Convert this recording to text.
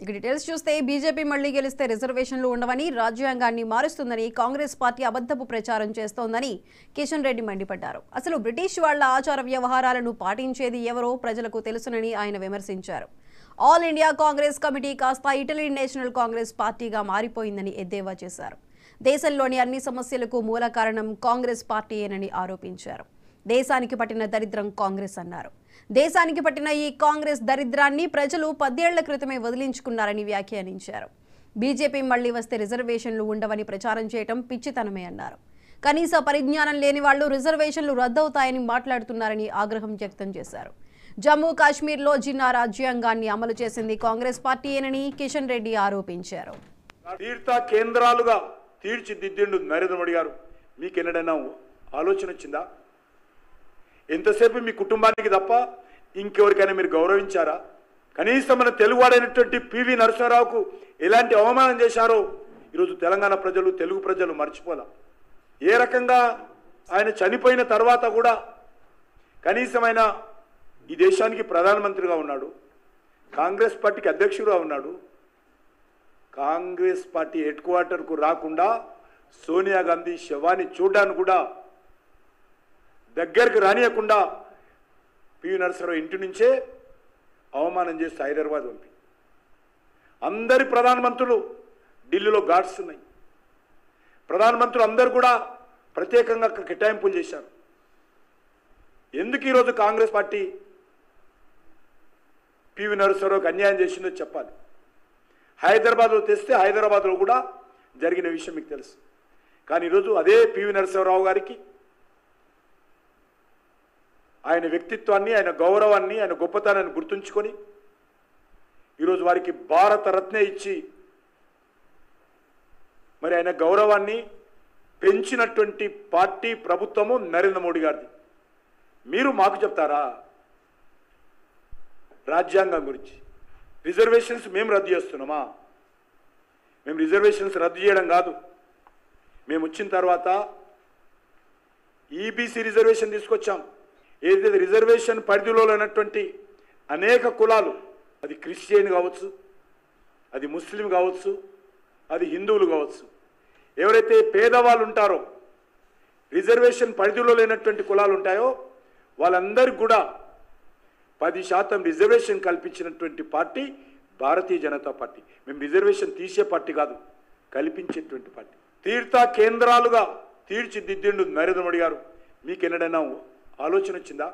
ఇక డీటెయిల్స్ చూస్తే బీజేపీ మళ్లీ గెలిస్తే రిజర్వేషన్లు ఉండవని, రాజ్యాంగాన్ని మారుస్తుందని కాంగ్రెస్ పార్టీ అబద్ధపు ప్రచారం చేస్తోందని కిషన్ రెడ్డి మండిపడ్డారు. అసలు బ్రిటిష్ వాళ్ల ఆచార వ్యవహారాలను పాటించేది ఎవరో ప్రజలకు తెలుసునని ఆయన విమర్శించారు. ఆల్ ఇండియా కాంగ్రెస్ కమిటీ కాస్త ఇటలీ నేషనల్ కాంగ్రెస్ పార్టీగా మారిపోయిందని ఎద్దేవా చేశారు. దేశంలోని అన్ని సమస్యలకు మూల కారణం కాంగ్రెస్ పార్టీయేనని ఆరోపించారు. దేశానికి పట్టిన దరిద్రం కాంగ్రెస్ అన్నారు. దేశానికి పట్టిన ఈ కాంగ్రెస్ దరిద్రాన్ని ప్రజలు 10 ఏళ్ల క్రితమే వదిలించుకున్నారని వ్యాఖ్యానించారు. బీజేపీ మళ్లీ వస్తే రిజర్వేషన్లు ఉండవని ప్రచారం చేయడం పిచ్చితనమే అన్నారు. కనీస పరిజ్ఞానం లేని వాళ్లు రిజర్వేషన్లు రద్దవుతాయని మాట్లాడుతున్నారని ఆగ్రహం వ్యక్తం చేశారు. జమ్మూ కాశ్మీర్లో జిన్నా రాజ్యాంగాన్ని అమలు చేసింది కాంగ్రెస్ పార్టీయేనని కిషన్ రెడ్డి ఆరోపించారు. తీర్థ కేంద్రాలుగా తీర్చిదిద్దిండు నరేంద్ర మోడీ గారు. మీకు ఎన్నడైనా ఆలోచన వచ్చిందా? ఎంతసేపు మీ కుటుంబానికి తప్ప ఇంకెవరికైనా మీరు గౌరవించారా? కనీసం మన తెలుగువాడైనటువంటి పివి నరసింహారావుకు ఎలాంటి అవమానం చేశారో ఈరోజు తెలంగాణ ప్రజలు, తెలుగు ప్రజలు మర్చిపోలా. ఏ రకంగా ఆయన చనిపోయిన తర్వాత కూడా కనీసం ఆయన ఈ దేశానికి ప్రధానమంత్రిగా ఉన్నాడు, కాంగ్రెస్ పార్టీకి అధ్యక్షుడుగా ఉన్నాడు. కాంగ్రెస్ పార్టీ హెడ్ క్వార్టర్కు రాకుండా సోనియా గాంధీ శవాన్ని చూడడానికి కూడా దగ్గరికి రానియకుండా పివి నరసింహారావు ఇంటి నుంచే అవమానం చేసి హైదరాబాద్ పంపి అందరి ప్రధానమంత్రులు ఢిల్లీలో గార్డ్స్ ఉన్నాయి. ప్రధానమంత్రులు అందరూ కూడా ప్రత్యేకంగా కేటాయింపులు చేశారు. ఎందుకు ఈరోజు కాంగ్రెస్ పార్టీ పివి నరసింహారావుకి అన్యాయం చేసిందో చెప్పాలి. హైదరాబాద్లో తెస్తే హైదరాబాద్లో కూడా జరిగిన విషయం మీకు తెలుసు. కానీ ఈరోజు అదే పివి నరసింహారావు గారికి ఆయన వ్యక్తిత్వాన్ని, ఆయన గౌరవాన్ని, ఆయన గొప్పతనాన్ని గుర్తుంచుకొని ఈరోజు వారికి భారతరత్న ఇచ్చి మరి ఆయన గౌరవాన్ని పెంచినటువంటి పార్టీ, ప్రభుత్వము నరేంద్ర మోడీ గారిది. మీరు మాకు చెప్తారా రాజ్యాంగం గురించి? రిజర్వేషన్స్ మేము రద్దు చేస్తున్నామా? మేము రిజర్వేషన్స్ రద్దు చేయడం కాదు. మేము వచ్చిన తర్వాత ఈబీసీ రిజర్వేషన్ తీసుకొచ్చాం. ఏదైతే రిజర్వేషన్ పరిధిలో ఉన్నటువంటి అనేక కులాలు, అది క్రిస్టియన్ కావచ్చు, అది ముస్లిం కావచ్చు, అది హిందువులు కావచ్చు, ఎవరైతే పేదవాళ్ళు ఉంటారో, రిజర్వేషన్ పరిధిలో లేనటువంటి కులాలు ఉంటాయో వాళ్ళందరికీ కూడా 10% రిజర్వేషన్ కల్పించినటువంటి పార్టీ భారతీయ జనతా పార్టీ. మేము రిజర్వేషన్ తీసే పార్టీ కాదు, కల్పించేటువంటి పార్టీ. తీర్థ కేంద్రాలుగా తీర్చిదిద్దిండు నరేంద్ర మోడీ గారు. మీకు ఎన్నడైనా ఆలోచన వచ్చిందా?